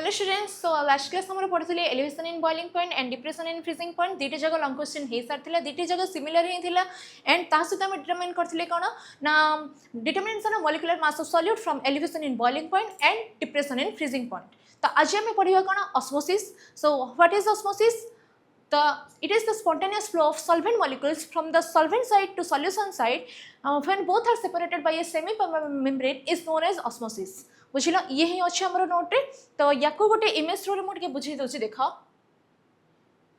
Morning students. So last class हम पढ़ी elevation in boiling point and depression in freezing point दुईटी जगह long question हो सारी दुईटी जगह सिमिलर ही थिला एंड ता सहित हम डिटरमाइन करथिले कोन ना determination of molecular mass of solute from elevation in boiling point and depression in freezing point. तो आज हम पढ़िबा कोन osmosis. So what is osmosis? It is the spontaneous flow of solvent molecules from the solvent side to solution side when both are separated by a semi-permeable membrane is known as osmosis। बुझिल ये ही अच्छे हमरो note रे। तो याको गोटे image through रे मो के बुझी दोछि। देखो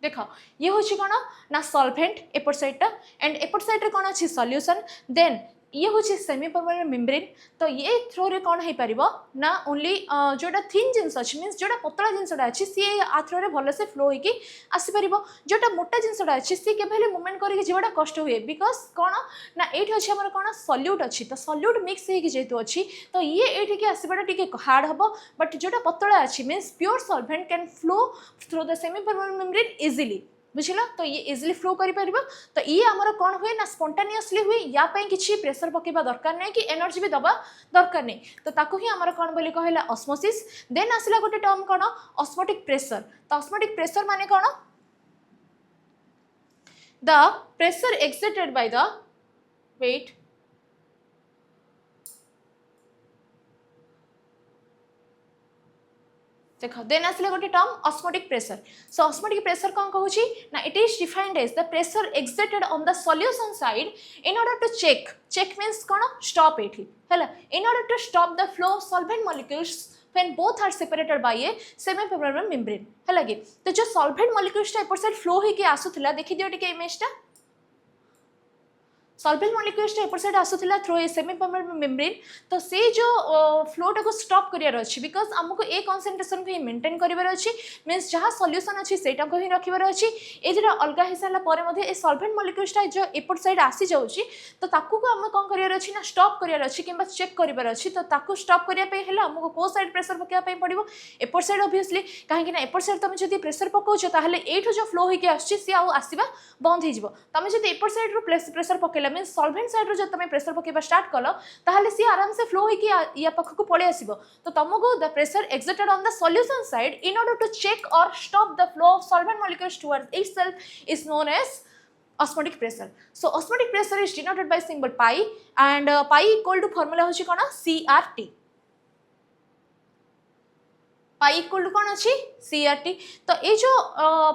देखो ये होछि कोन ना सॉल्वेंट एपर साइड टा एंड एपर साइड रे कोन अछि सॉल्यूशन देन ये हूँ सेमी परमानेंट मेम्ब्रेन। तो ये थ्रो रे कौन हो पार ना ओनली जोटा थिन जिनस अच्छी मीन्स जोटा पतला जिनसा अच्छी सी आ थ्रो रे भलसे फ्लो होगी आसीपर जोटा मोटा जिनसा अच्छी सी के मुवमेंट करके जीवाटा कष्ट हुए बिकज कौन ना ये अच्छे आम कौन सल्यूट अच्छी। तो सल्यूट मिक्स होगी जेहतु अच्छी तो ये ये आसवाटा टी हार्ड हम बट जोटा पतला अच्छी means pure solvent can flow through the semi permanent membrane easily. बुझिल तो ये इजिली फ्लो करि परिबो। तो ये आमर कौन हुए ना स्पॉन्टेनियसली हुए या किसी प्रेशर पकेबा दरकार नहीं कि एनर्जी भी दबा दरकार नहीं। तो ताकू ही आमर कौन बोली कहला ऑस्मोसिस। देन आसला गोटे टर्म कौन ऑस्मोटिक प्रेशर। तो ऑस्मोटिक प्रेशर माने कौन the pressure exerted by the weight देखो देन आसले गोटे term osmotic pressure. So osmotic pressure कौन कहूँ ना it is defined as the pressure exerted on the solution side in order to check means कौन stop एठी हैला in order to stop the flow of solvent molecules when both are separated by a semi permeable membrane है लगे। तो जो solvent molecules टा एपर side flow होके आसुथिला देखि दियो टिके इमेज टा सॉल्वेंट मॉलिक्यूल्स टा एपर साइड आसुथिला through a semi permeable membrane. तो से जो फ्लो टा को स्टॉप करियार अछि बिकॉज हमको ए कंसंट्रेशन को ही मेंटेन करिवार अछि मींस जहां सॉल्यूशन अछि सेटा को ही रखिवार अछि। ए जेटा अलगा हिसाला परे मध्ये ए सॉल्वेंट मॉलिक्यूल्स टा जो एपर साइड आसी जाउछि तो ताकू को हम कोन करियार अछि ना स्टॉप करियार अछि किबा चेक करिवार अछि। तो ताकू स्टॉप करिया पे हैला हमको को साइड प्रेशर पकेया पे पड़िबो एपर साइड ऑब्वियसली काहे कि ना एपर साइड तमे जदी प्रेशर पकोछ ताहले एठो जो फ्लो होके आछि से आ आसीबा बंद हे जिवो। तमे जदी एपर साइड रो प्रेशर पकेला मींस सॉल्वेंट साइड रो जब तुम प्रेशर पकेबा स्टार्ट कलो ताहले सी आराम से फ्लो होकी या पाखक पळे आसीबो। तो तुमको the pressure exerted on the solution side in order to check or stop the flow of solvent molecules towards itself is known as osmotic pressure। So osmotic pressure is denoted by symbol pi and pi equal to formula होची कोन CRT। Pi equal to कौन अच्छी CRT। तो ये जो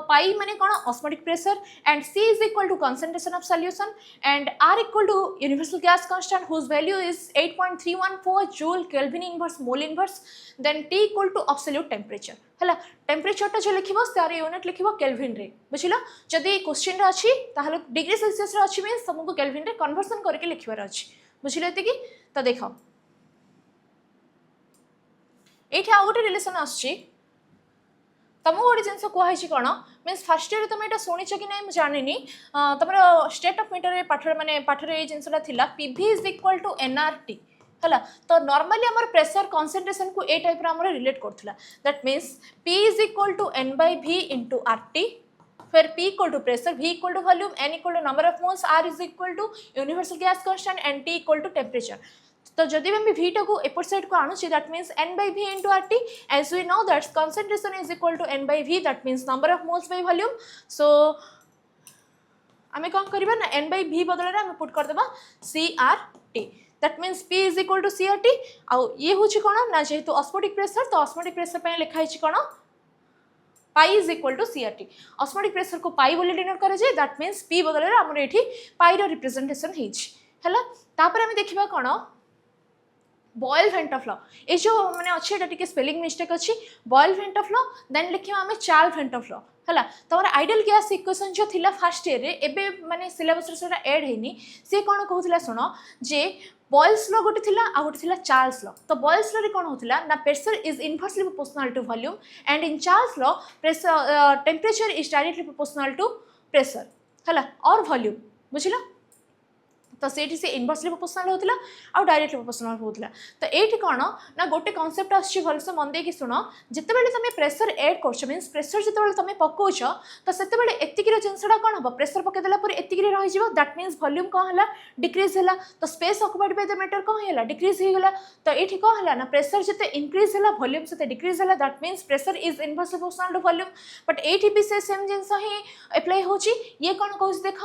pi माने कौन osmotic pressure and C is equal to concentration of solution and R equal to universal gas constant whose value is 8.314 joule kelvin inverse mole inverse then T equal to absolute temperature हैला। Temperature टा जो लिखिबो तार unit लिखिबो kelvin रे। बुझिलो जदी question रे अछि ताहले degree Celsius रे अछि मींस तुमको केल्विन रे कन्वर्जन करके लिखिबार अछि। बुझिलो एते की। तो देखो ये आ गोटे रिलेसन आसुची तुमको गोटे जिन कहुई कौन मीन्स फास्ट इयर तुम ये शुणीच कि नहीं जानी तुम स्टेट ऑफ मीटर पाठर माने पाठर ये जिनसा थिला PV is equal to NRT है। तो नॉर्मली आम प्रेशर कंसंट्रेशन को ए टाइप आम रिलेट करथिला that means P is equal to N/V into RT फिर P equal to pressure V equal to volume N equal to number of moles R is equal to universal gas constant and T equal to temperature. तो जदि भी V टा को एपर side को आणुची that means N/V into RT as we know that concentration is equal to N/V that means number of moles by volume। so आमे कोन करबा ना N/V बदल रे आमे पुट कर देबा CRT that means P is equal to CRT। आ ये होची कोन ना जेहेतु ऑस्मोटिक प्रेशर तो ऑस्मोटिक प्रेशर पे लिखा हिची कोन pi is equal to CRT। Osmotic pressure को पाई बोली डिनोट करे जे दैट मीन्स P बदल रे हमर एठी पाई रो रिप्रेजेंटेशन हिची हैला। तापर आमे देखिबा कोन बॉयल वेंट ऑफ लॉ ये जो मैंने अच्छे टिके स्पेलिंग मिस्टेक अच्छी बॉयल वेंट ऑफ लॉ देन लिखिबा आमे चार्ल्स वेंट ऑफ लॉ हैला। तमरा आइडियल गैस इक्वेशन जो थिला फर्स्ट ईयर रे एबे माने सिलेबस रे सेटा ऐड हेनी से कोन कहउथिला सुनो जे बॉयल्स लॉ गोटे थिला आ गोटे थिला चार्ल्स लॉ। तो बॉयल्स लॉ रे कोन होथिला ना pressure is inversely proportional to volume and in Charles law pressure temperature is directly proportional to pressure हैला और वॉल्यूम। बुझिला तो सेठी से इनवर्सली प्रोपोर्शनल होता आउ डायरेक्टली प्रोपोर्शनल होता। तो ये कौन ना गोटे कनसेप्ट आस भलसे मन देकी शुण जिते बड़े तुम प्रेसर एड कर मीन प्रेसर जिते तुम पकाच तो से एतिक जिनसा कौन हम प्रेसर पकईदेला एतिक रही दैट मीन्स वॉल्यूम कौन है डिक्रीज है तो space occupied by the matter कौन है डिक्रीज होगा। तो ये कौन है ना प्रेसर जिते इंक्रीज है वॉल्यूम से डिक्रीज है that means pressure is inversely proportional to volume. But ये भी से सेम जिन ही एप्लाई हो ये कौन कह देख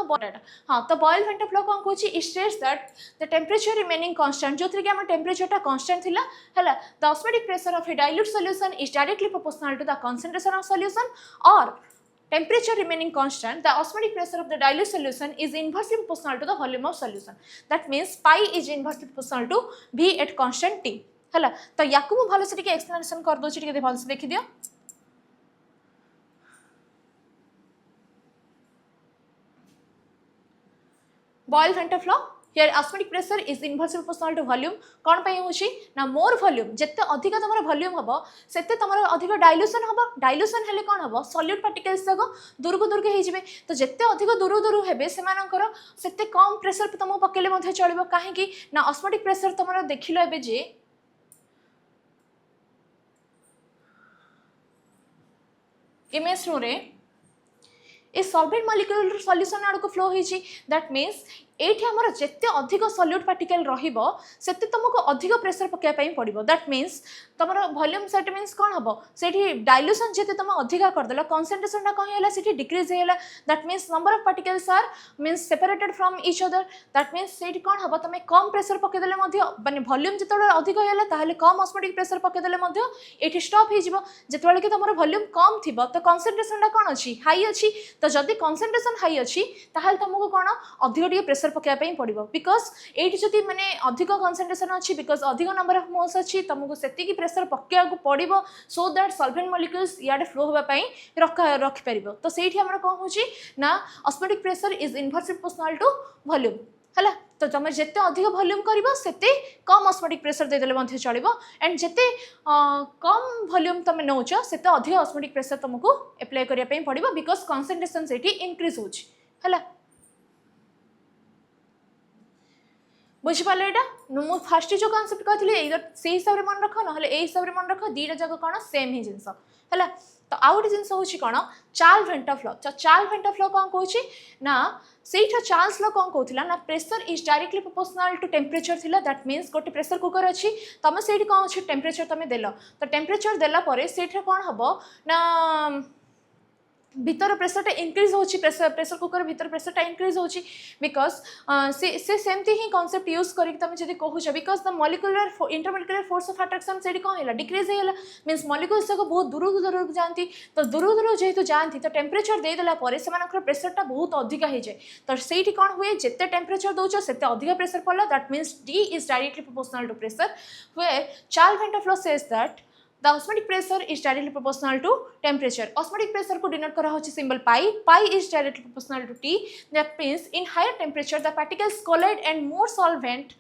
हाँ तो बॉयल वेंट ऑफ लॉ कौन कह states that the temperature remaining constant जो कि टेम्परेचर टेम्परेचर थिला है the osmotic pressure of a dilute solution is directly proportional to the concentration of solution और temperature remaining constant the osmotic pressure of the dilute solution is inversely proportional to the volume of solution that means pi is inversely proportional to v at constant t है। तो याकू मु भलो से टिके explanation कर दोछि टिके भलो से देखि दियो। Boyle van't of law here osmotic pressure is inversely proportional to volume कौन पे होची ना मोर वॉल्यूम जिते अधिक तुम वॉल्यूम हम सेते तुम अधिक डाइल्यूशन हम डाइल्यूशन हेले कौन हम सॉल्यूट पार्टिकल्स जाक दूर को दूर के होइजिबे तो जिते अधिक दूर दूर हेबे सेमानकर सेते कम प्रेशर तुम पकेले मध्ये चलिबो काहेकि ना osmotic pressure तुम देखिलो एबे जे इमेज रो रे ए सॉल्वेंट मॉलिक्यूलर सॉल्यूशन आड़ को फ्लो होइछि दैट मीन्स एठी हमर जेते अधिक सॉल्यूट पार्टिकल रहिबो सेते तुमको अधिक प्रेशर पकाय पई पड़िबो दैट मीन्स तुमर वॉल्यूम सेट मीन्स कोन हबो सेठी डाइल्यूशन जेते तुम अधिक कर देला कंसंट्रेशन टा कहि होला सेठी डिक्रीज हेला that means number of particles are means separated from each other that means सेठी कोन हबो तुमे कम प्रेशर पकाय देले मध्ये माने वॉल्यूम जेते अधिक हेला ताहले कम ऑस्मोटिक प्रेशर पकाय देले मध्ये एठी स्टॉप हे जिवो जेते कि तुमर वॉल्यूम कम थिबो तो कंसंट्रेशन टा कोन अछि हाई अछि तो जदी कंसंट्रेशन हाई अछि ताहले तुमको कोन अधिक टिके प्रेशर पकाय पड़ो बिकज ये जब मैंने अधिक कंसंट्रेशन अच्छी बिकज अधिक नंबर ऑफ मोल्स अच्छी तुमको से प्रेशर पकड़ा पड़ो सो दैट सॉल्वेंट मॉलिक्यूल्स इे फ्लो होगापी रखिपर तो से कौन हो osmotic pressure is inversely proportional to volume है। तो तुम जिते अधिक वॉल्यूम कर कम ऑस्मोटिक प्रेशर देदेले चलो एंड जिते कम वॉल्यूम तुम नौच से अधिक ऑस्मोटिक प्रेशर तुमको एप्लाई करने पड़ो बिकज कंसंट्रेशन से इंक्रीज होगा। बुझिपारे यहाँ मुझे फास्ट जो कनसेप्ट कहती इधर से हिसाब से मन रख ना हिसाब से मन रख दीटा जगह कौन सेम ही जिनस है। तो आउ गोटे जिन हूँ कौन चार्ल्स वेंट ऑफ लॉ तो चार्ल्स वेंट ऑफ लॉ कौन कहूँ ना से चार्ल्स लॉ कौन कहला ना pressure is directly proportional to temperature थिला दैट मीन्स गोटे प्रेशर कुकर अच्छी तुम से कौन अच्छे टेम्परेचर तुम देल तो टेम्परेचर देला से कौन हम ना भीतर प्रेशर इंक्रीज होची प्रेशर कुकर भीतर प्रेशर इंक्रीज होची बिकज से सेमती ही कॉन्सेप्ट यूज करके तुम जब कहूच because the molecular intermolecular force of attraction से कौन है डिक्रीज होगा मीन्स मॉलिक्यूल्स जाक बहुत दूर दूर जाती तो दूर जेहेतु जाती तो टेम्परेचर देदेला से प्रेशरटा बहुत अधिक हो जाए तो से कौन हुए जिते टेम्परेचर दौच से अधिक प्रेशर पड़ा that means D is directly proportional to pressure where Charles van't of law says that the osmotic pressure is directly proportional to temperature. Osmotic pressure को denote करा होची symbol pi. Pi is directly proportional to T. That means in higher temperature the particles collide and more solvent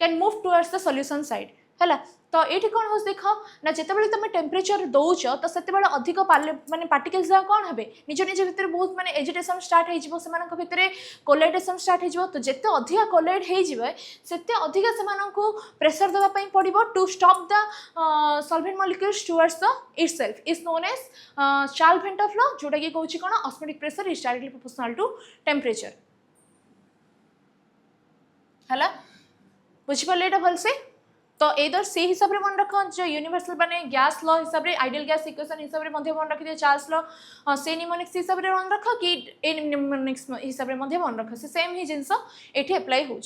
can move towards the solution side. है तो ये कौन हो देख ना जिते तुम टेम्परेचर दौच तो से अधिक माने पार्टिकल्स कौन हे निज निज भितर बहुत माने एजिटेशन स्टार्ट हो भितर कोलाइडेशन स्टार्ट हो तो जिते अधिक कोलाइड होते अधिक से प्रेशर देवाई पड़ो to stop the solvent molecules towards the itself is known as Charles van't of law जोटा कि कहूँ कौन osmotic pressure is directly proportional to temperature है। बुझिपारे यहाँ भलसे तो इधर से हिसाब से मन रख जो यूनिवर्सल माने गैस लॉ हिसाब से आइडियल गैस इक्वेशन हिसाब से मन रखी दिए चार्ल्स लॉ से निमोनिक्स हिसाब से मन रख कि ए निमोनिक्स हिसाब से मन रख से सेम ही जिनस ये एप्लाई हो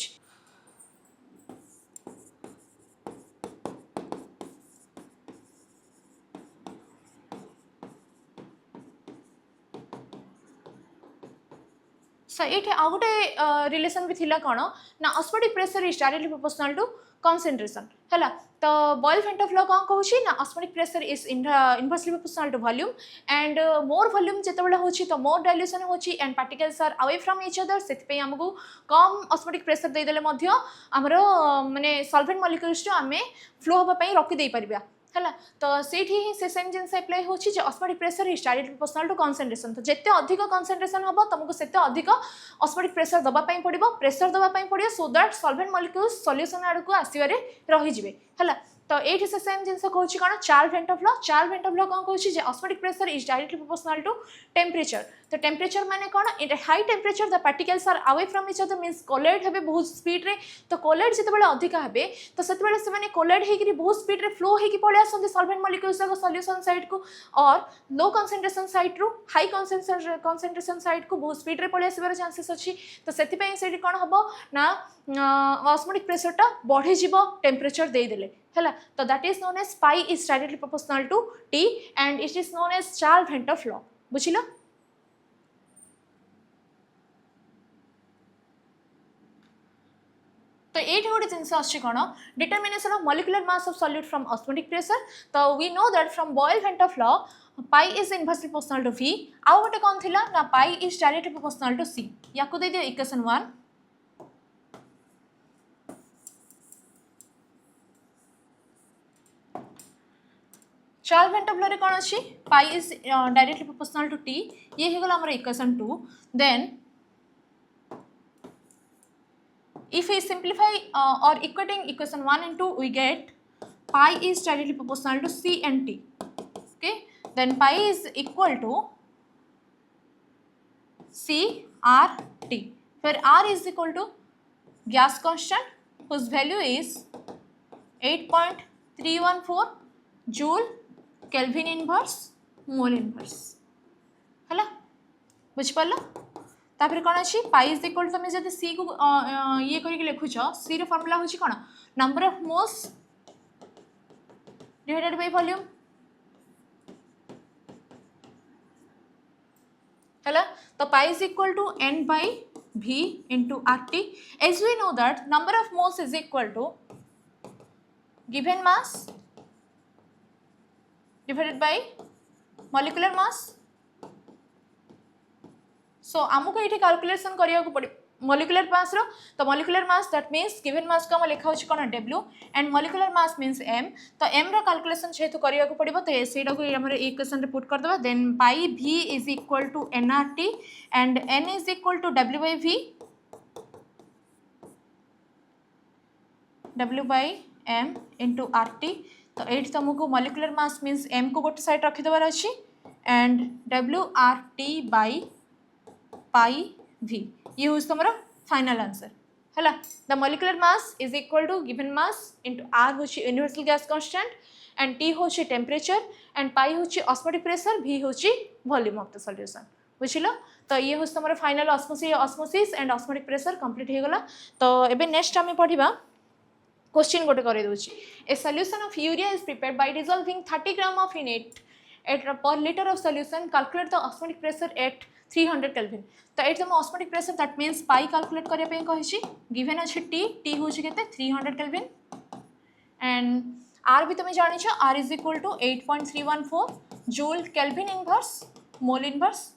ये आउ गोटे रिलेशन भी थिला कौन ना osmotic pressure is directly proportional to concentration है। तो बॉयल वेंट ऑफ लॉ कौन कहूँ ना osmotic pressure is inversely proportional to volume and more volume जिते होची तो मोर डाइल्यूशन होची and particles are away from each other से आमको कम ऑस्मोटिक प्रेशर देदेले आमर माने सॉल्वेंट मॉलिक्यूल्स आम फ्लो होगापी रखी दे पारिबा है तो से से सेम जिन एप्लाई होची जे osmotic pressure is directly proportional to concentration तो जिते अधिक कंसंट्रेशन हम तुमको सेते अधिक ऑस्मोटिक प्रेशर दबा पई पड़िबो प्रेशर दबा पई पड़ियो सो दैट सॉल्वेंट मॉलिक्यूल्स सॉल्यूशन आड़ को आसीबारे रही जिवे है तो ये से सेम जिन कहूँ कौन Charles van't law Charles van't law कौन कहूँ osmotic pressure is directly proportional to temperature तो टेम्परेचर माने कौन in high temperature the particles are away from each other means collide हेबे बहुत स्पीड रे तो कोलाइड जिते अधिक हे तो से कोलाइड होकर बहुत स्पीड रे फ्लो होकर पड़े आसते सॉल्वेंट मॉलिक्यूल्स सॉल्यूशन साइड को और लो कंसंट्रेशन साइड रु हाई कंसंट्रेशन साइड को बहुत स्पीड रे पड़े आसबार चांसेस अच्छी तो से कौन हम ना ऑस्मोटिक प्रेशर टा बढ़ी जीव टेम्परेचर देदेले है तो that is known as pi is directly proportional to T and it is known as Charles van't law बुझिल तो ये गोटे जिन कौन determination of molecular mass of solute from osmotic pressure तो we know that from Boyle van't law pi is inversely proportional to v आउ गोटे कौन थिला ना pi is directly proportional to c या को दे दियो इक्वेशन 1 चार्ल्स वेंट लॉ रे कौन अच्छी pi is directly proportional to t ये हो गला हमर इक्वेशन 2 देन if we simplify or equating equation 1 and 2 we get pi is directly proportional to c and t okay then pi is equal to c r t where r is equal to gas constant whose value is 8.314 joule kelvin inverse mole inverse है बुझ पाला तापर कौन अच्छी pi is equal तुम जब सी को ये करके लिखुच सी रो फॉर्मूला होची कौन number of moles divided by volume है तो pi is equal to n बाय v into RT as we know that number of moles is equal to given mass divided by molecular mass सो आमको ये calculation करिया को पड़े molecular mass रो तो molecular mass that means given mass को हम लिखा होची कोन W and molecular mass means M तो M रो कैलकुलेशन जेहेतु करिया को पड़िबो तो सेटा को हमर इक्वेशन रे पुट कर देबा then pi V is equal to nRT and N is equal to W by V W by M into RT तो एट तुमको मॉलिक्यूलर मास मीन्स M को गोटे साइड रखि देबार अछि and WRT by pi v ये हूँ तुम फाइनल आंसर है the molecular mass is equal to given mass into r हूँ universal gas constant and t हूँ टेम्परेचर एंड पाई हूँ ऑस्मोटिक प्रेशर v हूँ वॉल्यूम ऑफ द सॉल्यूशन बुझिल तो ये हूँ तुम final osmosis and osmotic pressure complete हो गला तो एबे नेक्स्ट आम पढ़ा क्वेश्चन गोटे कर दूसरी a solution of urea is prepared by dissolving 30 gram of इनेट at per litre of solution calculate the osmotic pressure at 300 kelvin तो ये तुम osmotic pressure that means pi calculate करने कही गिवन अच्छे टी हूँ के 300 केल्विन एंड आर भी तुम जान R is equal to 8.314 joule kelvin inverse mole inverse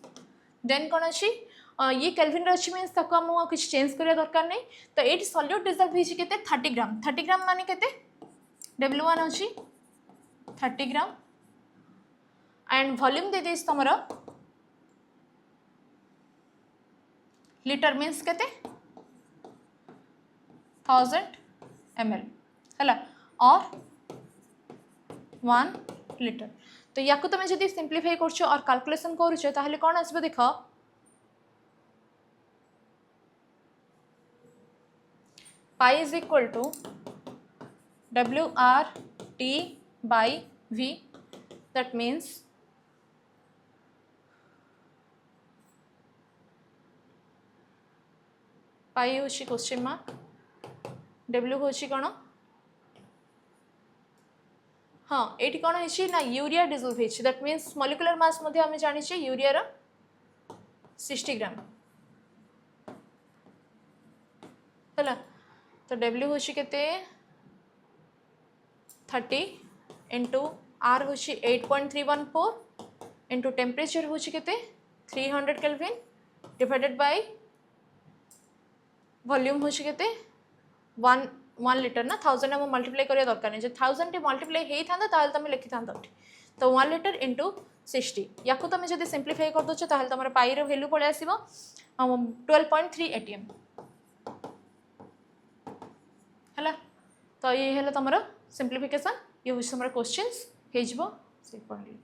then कौन अच्छी ये केल्विन अच्छी मीन्स आम किसी चेंज करने दरकार नहीं तो ये सॉल्यूट डिजल्व होते 30 ग्राम माने के W1 अच्छी 30 ग्राम एंड वॉल्यूम दे तुम लीटर मीन्स के 1000 ml है और 1 लीटर तो या तुम जब सिंप्लीफाई कर और कैलकुलेशन कर कौन आसब देख pi is equal to WRT by V that means pi हूँ क्वेश्चन मार्क W हूँ कौन हाँ ये कौन है ना यूरिया डिजल्व होती दैट मीन्स मॉलिक्यूलर मास आम जाने यूरिया 60 ग्राम है तो W हूँ के 30 इंटू R हूँ 8.314 इंटू टेम्परेचर हूँ के 300 केल्विन डिवाइडेड बाय वॉल्यूम हूँ के 1 लिटर ना 1000 आम मल्टीप्लाई करिया दरकार नहीं जे 1000 टी मल्टीप्लाई हेई थांदा ताहले तुम लिखि थांदा तो 1 लिटर इंटू 60 या तुम जब सिंप्लीफाई कर दोच ताहले तुम पाई रो वैल्यू पळे आसीबो 12.3 एटीएम हला तो ये हेला तुम सिंप्लीफिकेशन ये होछ तुम क्वेश्चंस हे जबो से पढ़ली।